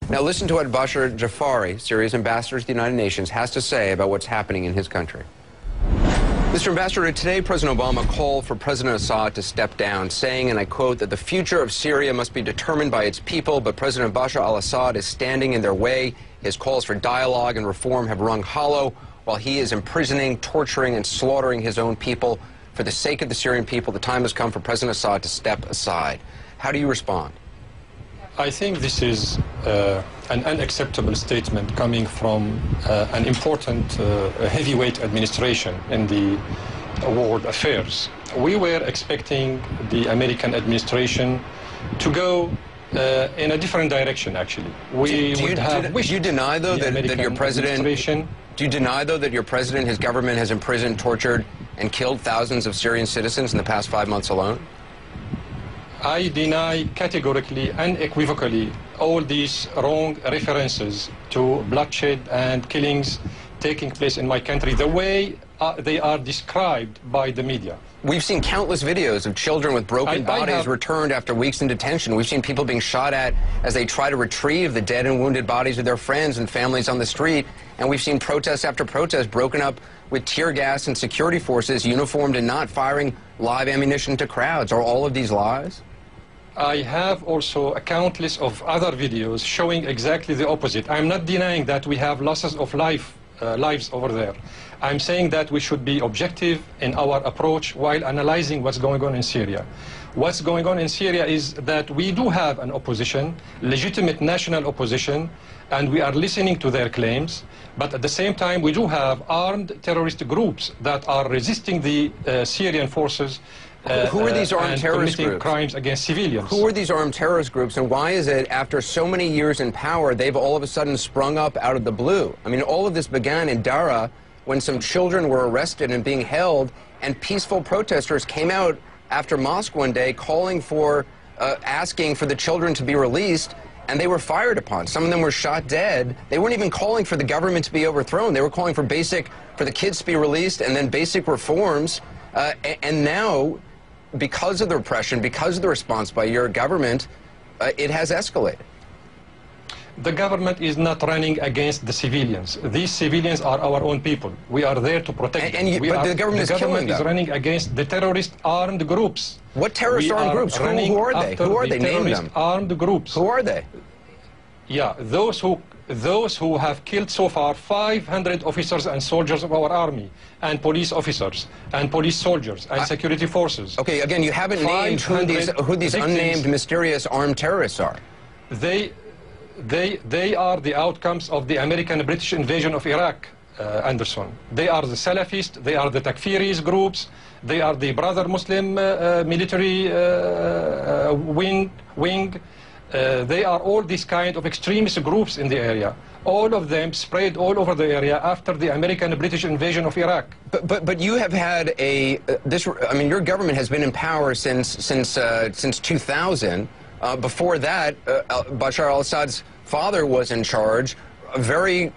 Now listen to what Bashar Jafari, Syria's ambassador to the United Nations, has to say about what's happening in his country. Mr. Ambassador, today President Obama called for President Assad to step down, saying, and I quote, that the future of Syria must be determined by its people, but President Bashar al-Assad is standing in their way. His calls for dialogue and reform have rung hollow, while he is imprisoning, torturing, and slaughtering his own people. For the sake of the Syrian people, the time has come for President Assad to step aside. How do you respond? I think this is an unacceptable statement coming from an important heavyweight administration in the world affairs. We were expecting the American administration to go in a different direction, actually. Do you deny, though, that your president... Do you deny, though, that your president, his government, has imprisoned, tortured, and killed thousands of Syrian citizens in the past 5 months alone? I deny categorically, unequivocally, all these wrong references to bloodshed and killings taking place in my country, the way they are described by the media. We've seen countless videos of children with broken bodies returned after weeks in detention. We've seen people being shot at as they try to retrieve the dead and wounded bodies of their friends and families on the street. And we've seen protest after protest broken up with tear gas and security forces uniformed and not firing live ammunition to crowds. Are all of these lies? I have also a countless of other videos showing exactly the opposite. I'm not denying that we have losses of lives over there. I'm saying that we should be objective in our approach while analyzing what's going on in Syria. What's going on in Syria is that we do have an opposition, legitimate national opposition, and we are listening to their claims, but at the same time we do have armed terrorist groups that are resisting the Syrian forces. Who are these armed terrorist groups? Crimes against civilians. Who are these armed terrorist groups, and why is it, after so many years in power, they've all of a sudden sprung up out of the blue? I mean, all of this began in Dara when some children were arrested and being held, and peaceful protesters came out after mosque one day calling for, asking for the children to be released, and they were fired upon. Some of them were shot dead. They weren't even calling for the government to be overthrown. They were calling for the kids to be released and then basic reforms. And now, because of the repression, because of the response by your government, it has escalated. The government is not running against the civilians. These civilians are our own people. We are there to protect them. But the government is killing them. The government is running against the terrorist armed groups. What terrorist armed groups? Who are they? Who are they? Name them. Armed groups. Who are they? Yeah, those who have killed so far 500 officers and soldiers of our army, and police officers, and police soldiers, and security forces. Okay, again, you haven't named who these unnamed, mysterious armed terrorists are. They are the outcomes of the American-British invasion of Iraq, Anderson. They are the Salafists, they are the Takfiris groups, they are the Brother Muslim military wing. They are all these kind of extremist groups in the area. All of them spread all over the area after the American-British invasion of Iraq. But you have had I mean, your government has been in power since 2000. Before that, Bashar al-Assad's father was in charge. Very,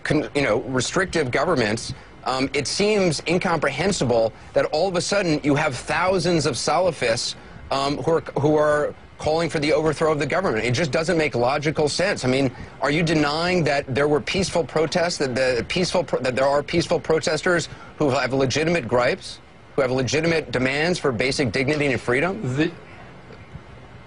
restrictive governments. It seems incomprehensible that all of a sudden you have thousands of Salafists who are calling for the overthrow of the government. It just doesn't make logical sense. I mean, are you denying that there were peaceful protests, that there are peaceful protesters who have legitimate gripes, who have legitimate demands for basic dignity and freedom?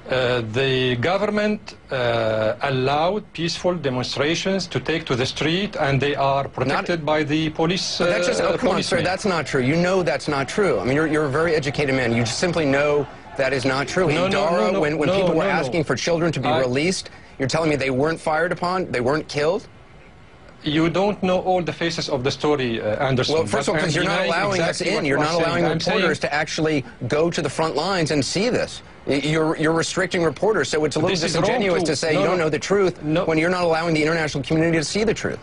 The government allowed peaceful demonstrations to take to the street, and they are protected by the police. But that's just, come on, sir, that's not true. You know that's not true. I mean, you're a very educated man. You just simply know that is not true. In Dara, when people were asking for children to be released, you're telling me they weren't fired upon, they weren't killed? You don't know all the faces of the story, Anderson. Well, first of all, because you're not allowing us in. You're not allowing reporters to actually go to the front lines and see this. You're restricting reporters, so it's a little disingenuous to say you don't know the truth when you're not allowing the international community to see the truth.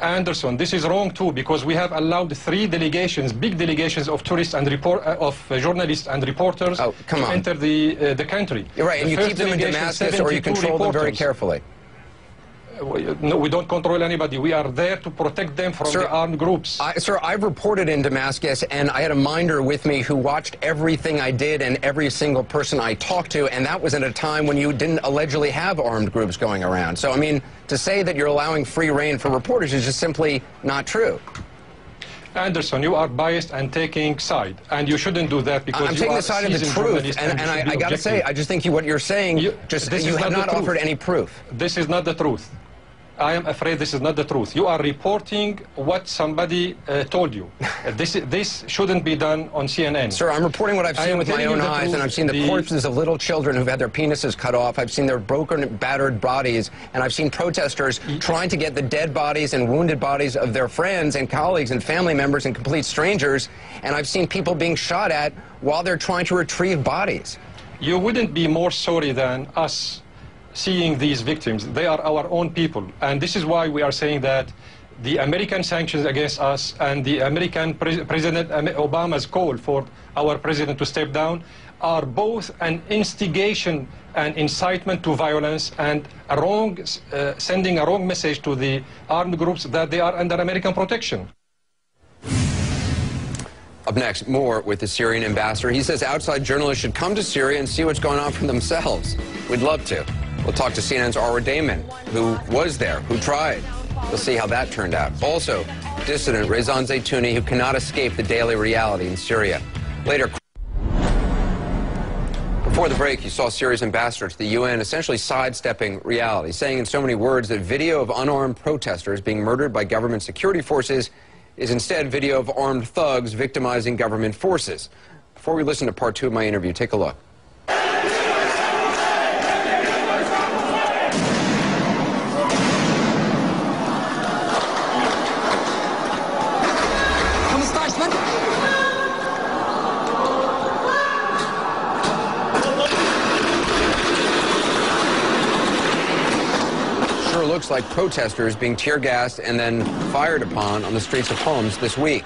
Anderson, this is wrong too, because we have allowed 3 delegations, big delegations of tourists and journalists and reporters to enter the country. You're right, and you keep them in Damascus or you control them very carefully. No, we don't control anybody. We are there to protect them from the armed groups. Sir, I've reported in Damascus, and I had a minder with me who watched everything I did and every single person I talked to, and that was at a time when you didn't allegedly have armed groups going around. So, I mean, to say that you're allowing free rein for reporters is just simply not true. Anderson, you are biased and taking side, and you shouldn't do that because I'm taking the side of the truth, and I got to say, I just think what you're saying, you have not offered any proof. This is not the truth. I am afraid this is not the truth. You are reporting what somebody told you. This shouldn't be done on CNN. Sir, I'm reporting what I've seen with my own eyes, and I've seen the corpses of little children who've had their penises cut off. I've seen their broken, battered bodies, and I've seen protesters trying to get the dead bodies and wounded bodies of their friends and colleagues and family members and complete strangers, and I've seen people being shot at while they're trying to retrieve bodies. You wouldn't be more sorry than us seeing these victims. They are our own people, and this is why we are saying that the American sanctions against us and the American President Obama's call for our president to step down are both an instigation and incitement to violence and sending a wrong message to the armed groups that they are under American protection. Up next, more with the Syrian ambassador. He says outside journalists should come to Syria and see what's going on for themselves. We'd love to. We'll talk to CNN's Arwa Damon, who was there, who tried. We'll see how that turned out. Also, dissident Rezan Zaytouni, who cannot escape the daily reality in Syria. Later. Before the break, you saw Syria's ambassador to the UN essentially sidestepping reality, saying in so many words that video of unarmed protesters being murdered by government security forces is instead video of armed thugs victimizing government forces. Before we listen to part 2 of my interview, take a look. Looks like protesters being tear-gassed and then fired upon on the streets of Homs this week.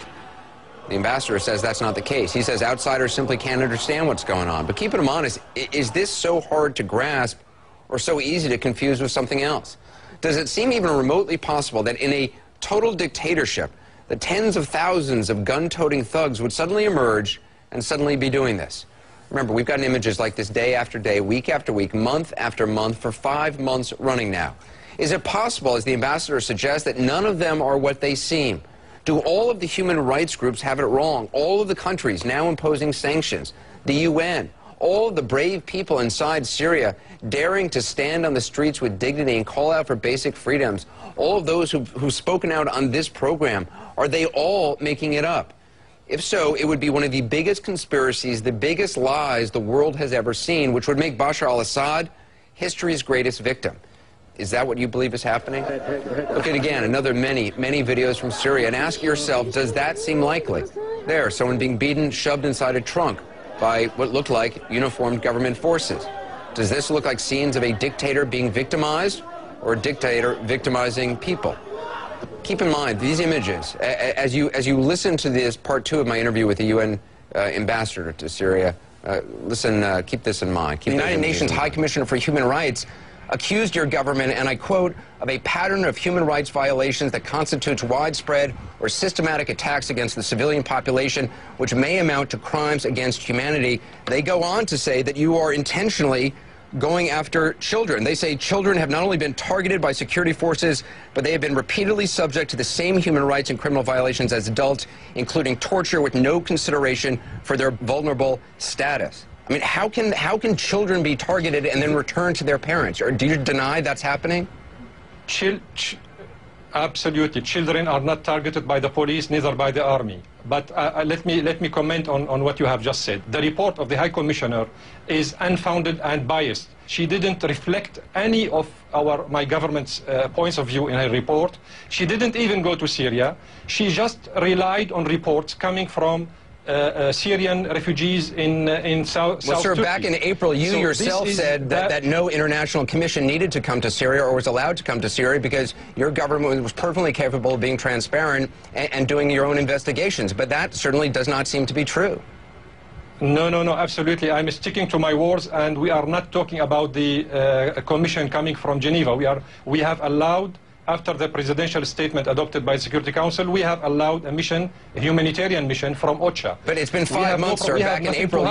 The ambassador says that's not the case. He says outsiders simply can't understand what's going on. But keep it in mind, is this so hard to grasp or so easy to confuse with something else? Does it seem even remotely possible that in a total dictatorship, the tens of thousands of gun-toting thugs would suddenly emerge and suddenly be doing this? Remember, we've gotten images like this day after day, week after week, month after month, for 5 months running now. Is it possible, as the ambassador suggests, that none of them are what they seem? Do all of the human rights groups have it wrong? All of the countries now imposing sanctions, the UN, all of the brave people inside Syria daring to stand on the streets with dignity and call out for basic freedoms, all of those who've spoken out on this program, are they all making it up? If so, it would be one of the biggest conspiracies, the biggest lies the world has ever seen, which would make Bashar al-Assad history's greatest victim. Is that what you believe is happening? Look at again, another many videos from Syria, and ask yourself, does that seem likely? There, someone being beaten, shoved inside a trunk by what looked like uniformed government forces. Does this look like scenes of a dictator being victimized or a dictator victimizing people? Keep in mind, these images, as you listen to this part 2 of my interview with the UN ambassador to Syria, keep this in mind. The United Nations High Commissioner for Human Rights accused your government, and I quote, of a pattern of human rights violations that constitutes widespread or systematic attacks against the civilian population, which may amount to crimes against humanity. They go on to say that you are intentionally going after children. They say children have not only been targeted by security forces, but they have been repeatedly subject to the same human rights and criminal violations as adults, including torture with no consideration for their vulnerable status. I mean, how can children be targeted and then returned to their parents? Or do you deny that's happening? Absolutely. Children are not targeted by the police, neither by the army. But let me comment on what you have just said. The report of the High Commissioner is unfounded and biased. She didn't reflect any of my government's points of view in her report. She didn't even go to Syria. She just relied on reports coming from Syrian refugees in South Well, sir, Turkey. back in April, you yourself said that no international commission needed to come to Syria or was allowed to come to Syria because your government was perfectly capable of being transparent and doing your own investigations. But that certainly does not seem to be true. No, absolutely. I'm sticking to my words, and we are not talking about the commission coming from Geneva. We have allowed, after the presidential statement adopted by the Security Council, we have allowed a mission, a humanitarian mission from OCHA. But it's been 5 months, sir. Back in April,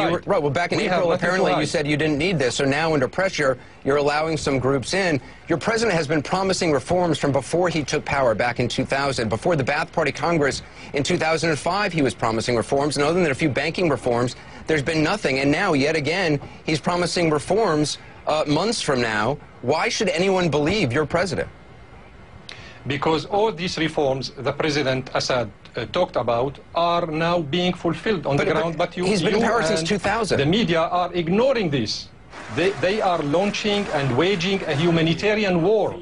back in April, apparently you said you didn't need this. So now, under pressure, you're allowing some groups in. Your president has been promising reforms from before he took power back in 2000. Before the Ba'ath Party Congress in 2005, he was promising reforms. And other than a few banking reforms, there's been nothing. And now, yet again, he's promising reforms months from now. Why should anyone believe your president? Because all these reforms the President Assad talked about are now being fulfilled on the ground. But he's been in power since 2000. The media are ignoring this. They are launching and waging a humanitarian war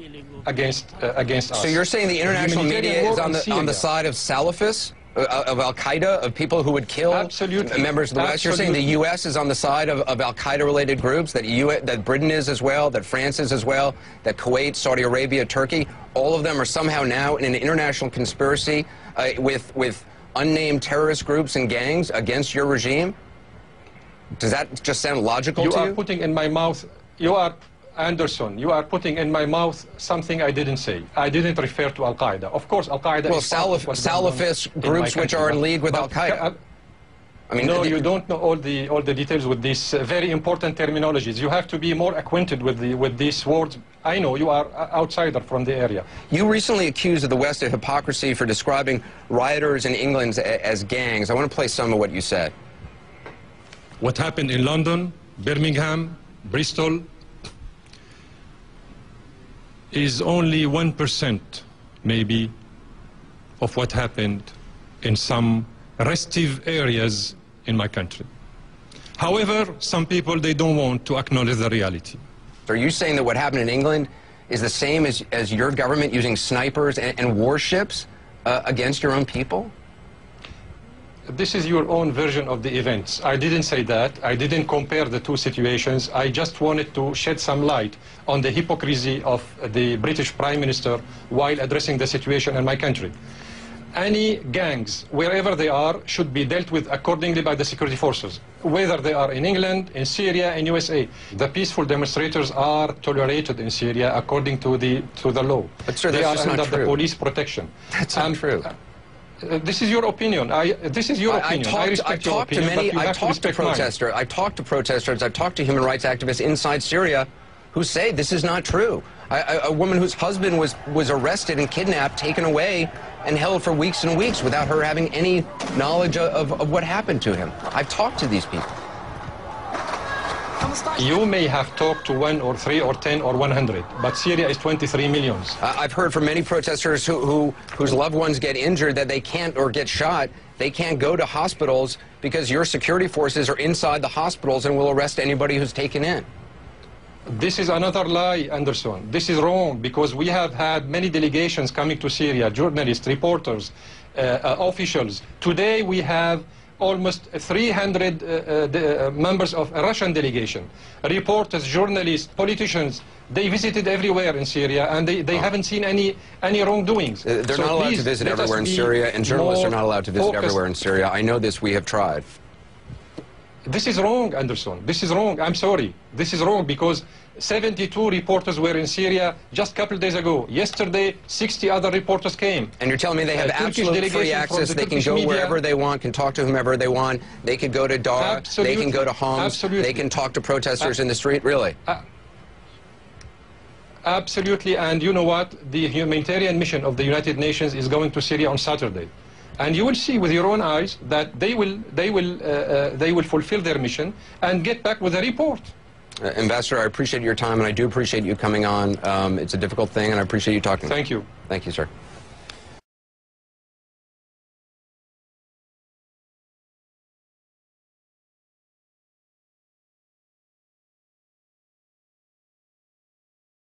against us. So you're saying the international media is on the side of Salafists, of Al-Qaeda, of people who would kill members of the West? You're saying the U.S. is on the side of Al-Qaeda-related groups, that Britain is as well, that France is as well, that Kuwait, Saudi Arabia, Turkey, all of them are somehow now in an international conspiracy with unnamed terrorist groups and gangs against your regime? Does that just sound logical to you? You are putting in my mouth, Anderson, you are putting in my mouth something I didn't say. I didn't refer to Al-Qaeda. Of course, Al-Qaeda is Salafist groups which are in league with Al-Qaeda. I mean, no, you don't know all the details with these very important terminologies. You have to be more acquainted with these words. I know you are an outsider from the area. You recently accused of the West of hypocrisy for describing rioters in England as gangs. I want to play some of what you said. What happened in London, Birmingham, Bristol is only 1% maybe of what happened in some restive areas in my country. However, some people, they don't want to acknowledge the reality. Are you saying that what happened in England is the same as your government using snipers and warships against your own people? This is your own version of the events. I didn't say that. I didn't compare the two situations. I just wanted to shed some light on the hypocrisy of the British Prime Minister while addressing the situation in my country. Any gangs, wherever they are, should be dealt with accordingly by the security forces, whether they are in England, in Syria, in USA. The peaceful demonstrators are tolerated in Syria according to the law. But sir, they are just under not true. the police protection. That's not true. This is your opinion. This is your opinion. I respect your opinion, but you have to respect mine. I've talked to protesters, I've talked to human rights activists inside Syria who say this is not true. A woman whose husband was arrested and kidnapped, taken away, and held for weeks and weeks without her having any knowledge of what happened to him. I've talked to these people. You may have talked to 1 or 3 or 10 or 100, but Syria is 23 million. I've heard from many protesters whose loved ones get injured that they can't, or get shot, they can't go to hospitals because your security forces are inside the hospitals and will arrest anybody who's taken in. This is another lie, Anderson. This is wrong, because we have had many delegations coming to Syria, journalists, reporters, officials. Today we have almost 300 members of a Russian delegation, reporters, journalists, politicians. They visited everywhere in Syria, and they haven't seen any wrongdoings. They're not allowed to visit everywhere in Syria, and journalists are not allowed to visit everywhere in Syria. I know this. We have tried. This is wrong, Anderson. This is wrong. I'm sorry. This is wrong, because 72 reporters were in Syria just a couple of days ago. Yesterday, 60 other reporters came. And you're telling me they have absolute free access, they can go wherever they want, can talk to whomever they want, they could go to Dara, they can go to homes, they can talk to protesters in the street, really? Absolutely, and you know what? The humanitarian mission of the United Nations is going to Syria on Saturday. And you will see with your own eyes that they will fulfill their mission and get back with a report. Ambassador, I appreciate your time, and I do appreciate you coming on. It's a difficult thing, and I appreciate you talking. Thank you. Thank you, sir.